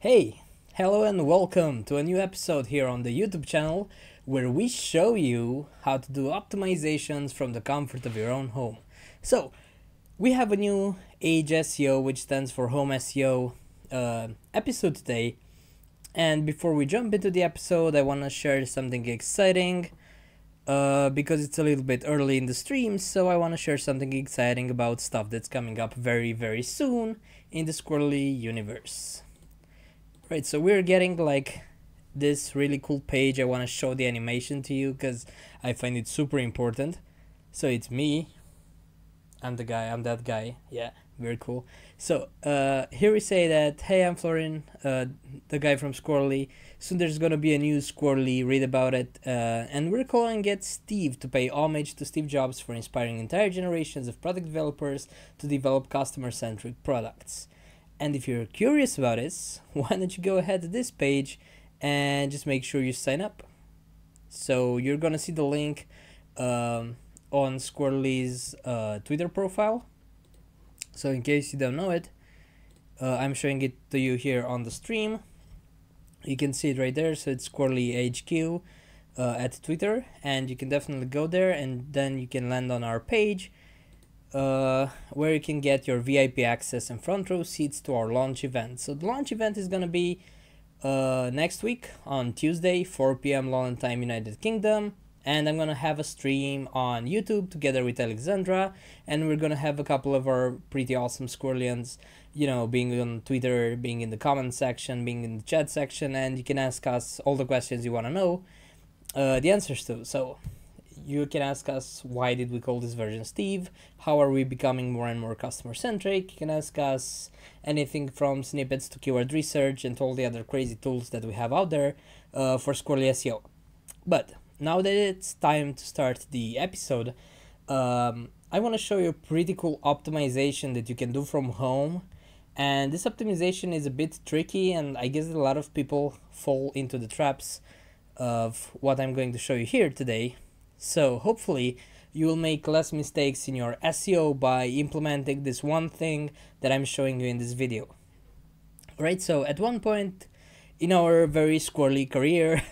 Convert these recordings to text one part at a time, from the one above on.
Hey, hello and welcome to a new episode here on the YouTube channel where we show you how to do optimizations from the comfort of your own home. So, we have a new Age SEO, which stands for Home SEO, episode today. And before we jump into the episode, I want to share something exciting because it's a little bit early in the stream, so I want to share something exciting about stuff that's coming up very, very soon in the Squirrly universe. Right, so we're getting like this really cool page. I want to show the animation to you because I find it super important. So it's me. I'm that guy. Yeah, very cool. So here we say that, hey, I'm Florin, the guy from Squirrly. Soon there's gonna be a new Squirrly, read about it. And we're calling it Steve to pay homage to Steve Jobs for inspiring entire generations of product developers to develop customer-centric products. And if you're curious about this, why don't you go ahead to this page and just make sure you sign up. So you're gonna see the link on Squirrely's Twitter profile. So in case you don't know it, I'm showing it to you here on the stream. You can see it right there. So it's Squirrely HQ at Twitter, and you can definitely go there, and then you can land on our page. Where you can get your VIP access and front row seats to our launch event. So the launch event is gonna be next week on Tuesday, 4 p.m. London time, United Kingdom, and I'm gonna have a stream on YouTube together with Alexandra, and we're gonna have a couple of our pretty awesome Squirrelians, you know, being on Twitter, being in the comment section, being in the chat section, and you can ask us all the questions you want to know the answers to. So you can ask us, why did we call this version Steve? How are we becoming more and more customer centric? You can ask us anything from snippets to keyword research and all the other crazy tools that we have out there for Squirrely SEO. But now that it's time to start the episode, I want to show you a pretty cool optimization that you can do from home. And this optimization is a bit tricky, and I guess a lot of people fall into the traps of what I'm going to show you here today. So hopefully you will make less mistakes in your SEO by implementing this one thing that I'm showing you in this video. Right, so at one point in our very squirrely career,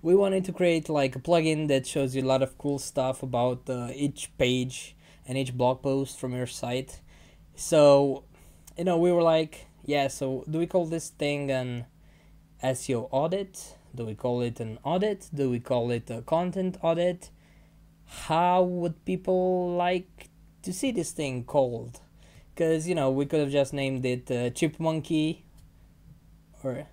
we wanted to create like a plugin that shows you a lot of cool stuff about each page and each blog post from your site. So, you know, we were like, yeah, so do we call this thing an SEO audit? Do we call it an audit? Do we call it a content audit? How would people like to see this thing called? Because, you know, we could have just named it Chip Monkey, or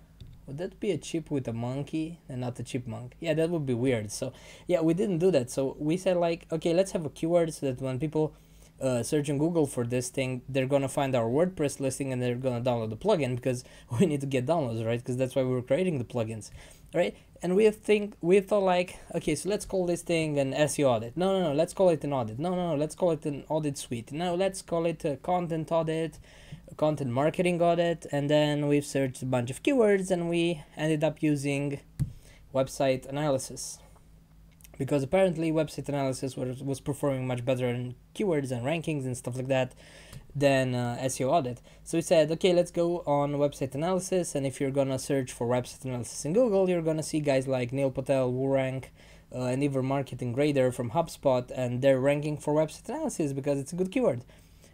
would that be a chip with a monkey and not a chipmunk? Yeah, that would be weird. So yeah, we didn't do that. So we said like, okay, let's have a keyword so that when people search in Google for this thing, they're gonna find our WordPress listing and they're gonna download the plugin, because we need to get downloads, right? Because that's why we were creating the plugins, right? And we thought like, okay, so let's call this thing an SEO audit. No, let's call it an audit. No, let's call it an audit suite. No, let's call it a content audit, a content marketing audit. And then we've searched a bunch of keywords and we ended up using website analysis, because apparently website analysis was performing much better in keywords and rankings and stuff like that than SEO audit. So we said, okay, let's go on website analysis, and if you're gonna search for website analysis in Google, you're gonna see guys like Neil Patel, WooRank, and even Marketing Grader from HubSpot, and they're ranking for website analysis because it's a good keyword.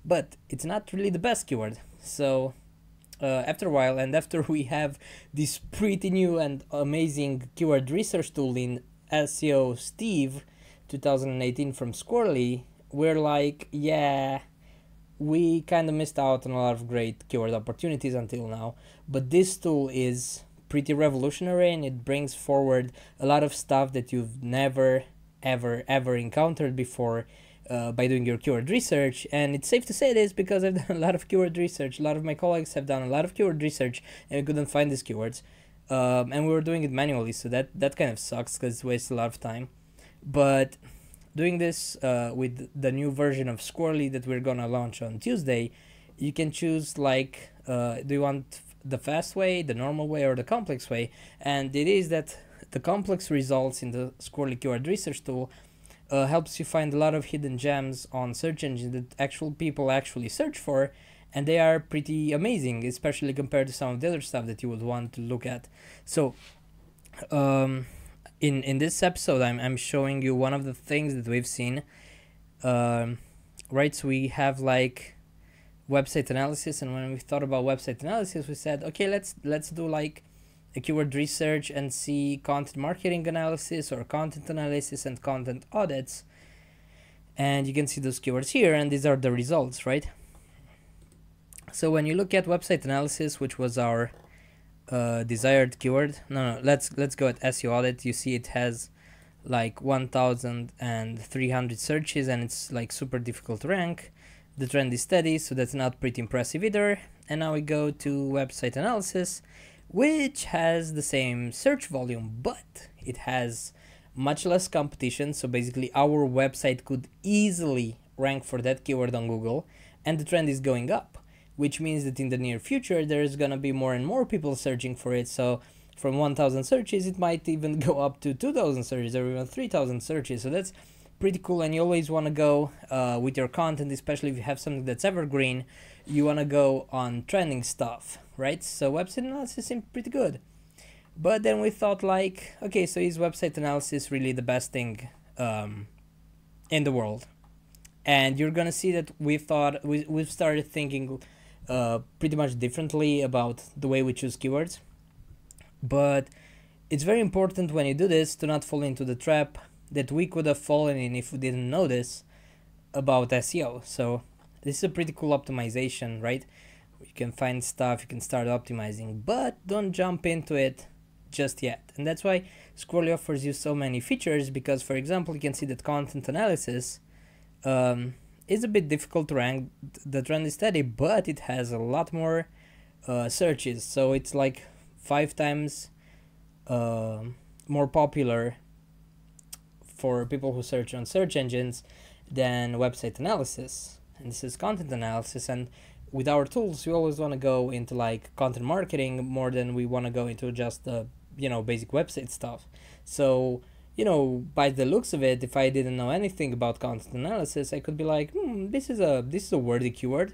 But it's not really the best keyword. So after a while, and after we have this pretty new and amazing keyword research tool in SEO Steve 2018 from Squirrely, we're like, yeah, we kind of missed out on a lot of great keyword opportunities until now, but this tool is pretty revolutionary and it brings forward a lot of stuff that you've never ever encountered before by doing your keyword research. And it's safe to say this because I've done a lot of keyword research. A lot of my colleagues have done a lot of keyword research and we couldn't find these keywords. And we were doing it manually, so that kind of sucks because it wastes a lot of time. But doing this with the new version of Squirrely that we're gonna launch on Tuesday, you can choose like, do you want the fast way, the normal way, or the complex way? And it is that the complex results in the Squirrely keyword research tool helps you find a lot of hidden gems on search engines that actual people actually search for, and they are pretty amazing, especially compared to some of the other stuff that you would want to look at. So in this episode, I'm showing you one of the things that we've seen. Right, so we have like website analysis, and when we thought about website analysis, we said, okay, let's do like a keyword research and see content marketing analysis or content analysis and content audits. And you can see those keywords here, and these are the results, right? So when you look at website analysis, which was our desired keyword, let's go at SEO Audit. You see it has like 1,300 searches, and it's like super difficult to rank. The trend is steady, so that's not pretty impressive either. And now we go to website analysis, which has the same search volume, but it has much less competition. So basically our website could easily rank for that keyword on Google, and the trend is going up, which means that in the near future there's gonna be more and more people searching for it. So from 1,000 searches, it might even go up to 2,000 searches or even 3,000 searches. So that's pretty cool, and you always want to go with your content, especially if you have something that's evergreen, you want to go on trending stuff, right? So website analysis seemed pretty good. But then we thought like, okay, so is website analysis really the best thing in the world? And you're gonna see that we've started thinking pretty much differently about the way we choose keywords. But it's very important when you do this to not fall into the trap that we could have fallen in if we didn't know this about SEO. So this is a pretty cool optimization, right? You can find stuff, you can start optimizing, but don't jump into it just yet. And that's why Squirrly offers you so many features, because for example, you can see that content analysis is a bit difficult to rank. The trend is steady, but it has a lot more searches. So it's like 5 times more popular for people who search on search engines than website analysis. And this is content analysis, and with our tools we always want to go into like content marketing more than we want to go into just the basic website stuff. So by the looks of it, if I didn't know anything about content analysis, I could be like, this is a worthy keyword.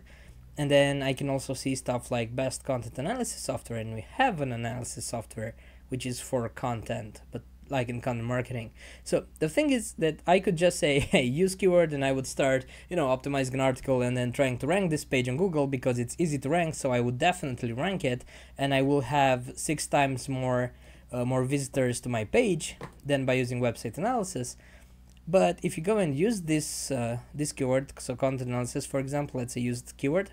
And then I can also see stuff like best content analysis software, and we have an analysis software which is for content, but like in content marketing. So the thing is that I could just say, hey, use keyword, and I would start optimizing an article and then trying to rank this page on Google because it's easy to rank. So I would definitely rank it, and I will have 6 times more visitors to my page than by using website analysis. But if you go and use this keyword, so content analysis, for example, let's say used keyword,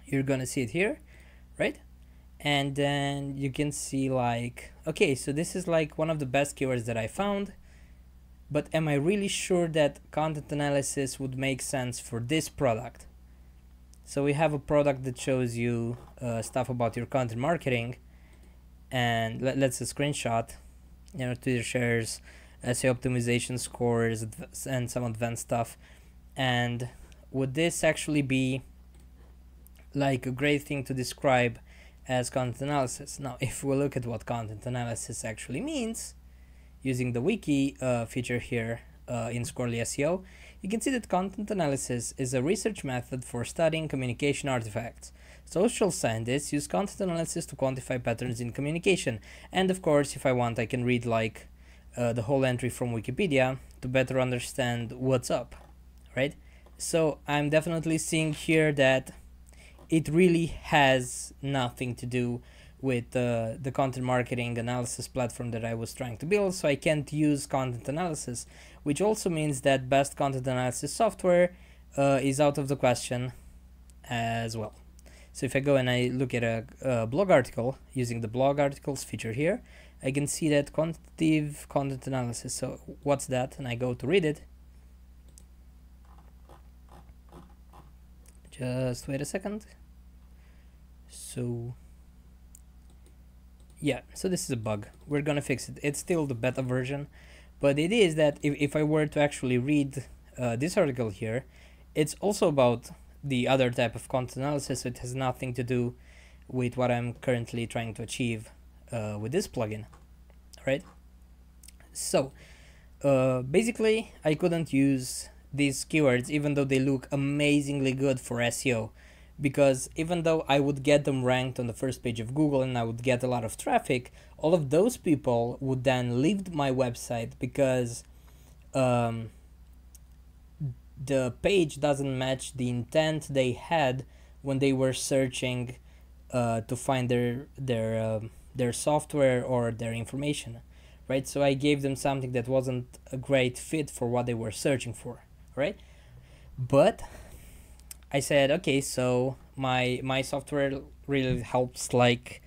you're gonna see it here, right? And then you can see like, okay, so this is like one of the best keywords that I found, but am I really sure that content analysis would make sense for this product? So we have a product that shows you stuff about your content marketing, and let's a screenshot. Twitter shares SEO optimization scores and some advanced stuff. And would this actually be like a great thing to describe as content analysis? Now, if we look at what content analysis actually means, using the wiki feature here in Squirrly SEO, you can see that content analysis is a research method for studying communication artifacts. Social scientists use content analysis to quantify patterns in communication. And of course, if I want, I can read like the whole entry from Wikipedia to better understand what's up, right? So I'm definitely seeing here that it really has nothing to do with the content marketing analysis platform that I was trying to build, so I can't use content analysis, which also means that best content analysis software is out of the question as well. So if I go and I look at a blog article using the blog articles feature here, I can see that quantitative content analysis. So what's that? And I go to read it. Just wait a second. So yeah, so this is a bug. We're gonna fix it. It's still the beta version, but it is that if I were to actually read this article here, it's also about the other type of content analysis, so it has nothing to do with what I'm currently trying to achieve with this plugin, right? So basically I couldn't use these keywords even though they look amazingly good for SEO, because even though I would get them ranked on the first page of Google and I would get a lot of traffic, all of those people would then leave my website because the page doesn't match the intent they had when they were searching to find their software or their information, right? So I gave them something that wasn't a great fit for what they were searching for, right? But I said, okay, so my software really helps, like,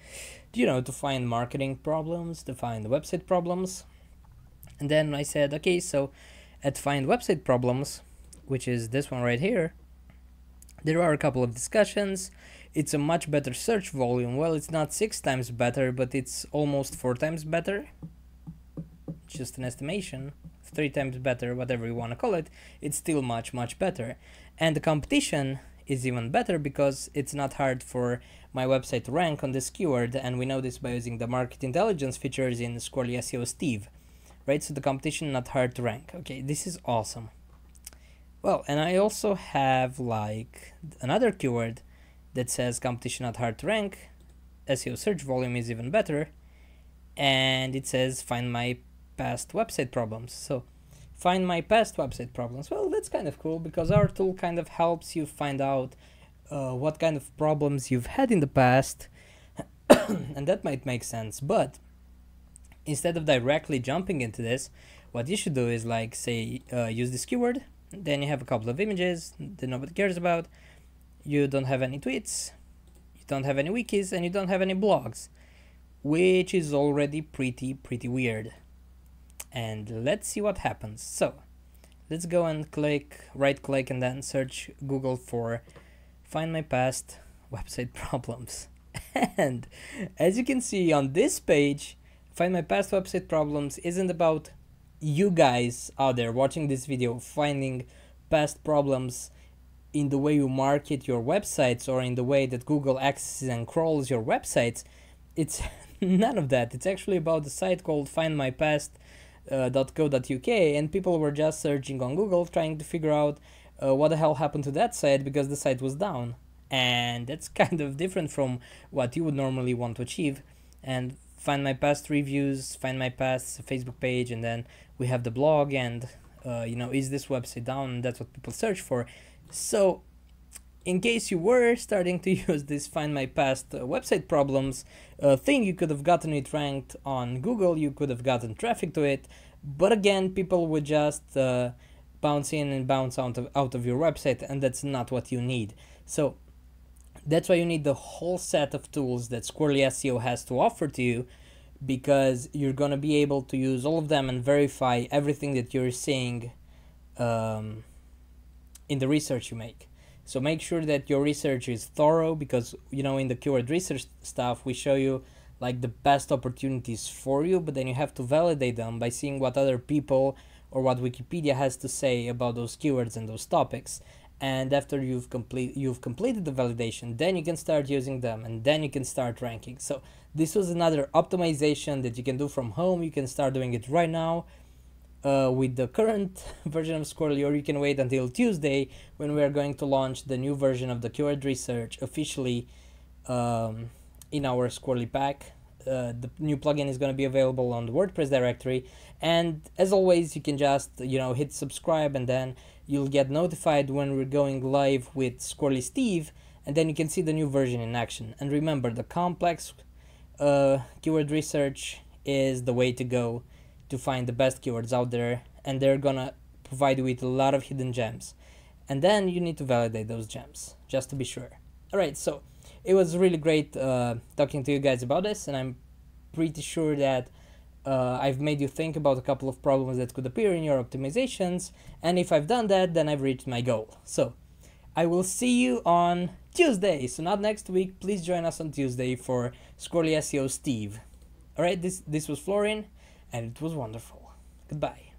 to find marketing problems, to find website problems. And then I said, okay, so at find website problems, which is this one right here, there are a couple of discussions. It's a much better search volume. Well, it's not 6 times better, but it's almost 4 times better. Just an estimation. 3 times better, whatever you want to call it. It's still much, much better. And the competition is even better because it's not hard for my website to rank on this keyword, and we know this by using the market intelligence features in Squirrly SEO Steve, right? So the competition not hard to rank. Okay, this is awesome. Well, and I also have like another keyword that says competition not hard to rank, SEO search volume is even better, and it says find my past website problems. So find my past website problems. Well, that's kind of cool because our tool kind of helps you find out what kind of problems you've had in the past, and that might make sense. But instead of directly jumping into this, what you should do is, like, say, use this keyword. Then you have a couple of images that nobody cares about. You don't have any tweets, you don't have any wikis, and you don't have any blogs, which is already pretty weird. And let's see what happens. So let's go and right click and then search Google for find my past website problems. And as you can see on this page, find my past website problems isn't about you guys out there watching this video finding past problems in the way you market your websites or in the way that Google accesses and crawls your websites. It's none of that. It's actually about the site called findmypast.co.uk, and people were just searching on Google trying to figure out what the hell happened to that site because the site was down. And that's kind of different from what you would normally want to achieve. And find my past reviews, find my past Facebook page, and then we have the blog, and is this website down? And that's what people search for. So in case you were starting to use this find my past website problems thing, you could have gotten it ranked on Google, you could have gotten traffic to it, but again, people would just bounce in and bounce out of your website, and that's not what you need. So that's why you need the whole set of tools that Squirrly SEO has to offer to you, because you're going to be able to use all of them and verify everything that you're seeing in the research you make. So make sure that your research is thorough, because in the keyword research stuff we show you like the best opportunities for you, but then you have to validate them by seeing what other people or what Wikipedia has to say about those keywords and those topics. And after you've completed the validation, then you can start using them, and then you can start ranking. So this was another optimization that you can do from home. You can start doing it right now with the current version of Squirrly, or you can wait until Tuesday when we are going to launch the new version of the keyword research officially in our Squirrly pack. The new plugin is going to be available on the WordPress directory, and as always, you can just hit subscribe, and then you'll get notified when we're going live with Squirrly Steve, and then you can see the new version in action. And remember, the complex keyword research is the way to go to find the best keywords out there, and they're gonna provide you with a lot of hidden gems, and then you need to validate those gems just to be sure. Alright, so it was really great talking to you guys about this, and I'm pretty sure that I've made you think about a couple of problems that could appear in your optimizations, and if I've done that, then I've reached my goal. So I will see you on Tuesday, so not next week. Please join us on Tuesday for Squirrely SEO Steve. Alright, this was Florian, and it was wonderful. Goodbye.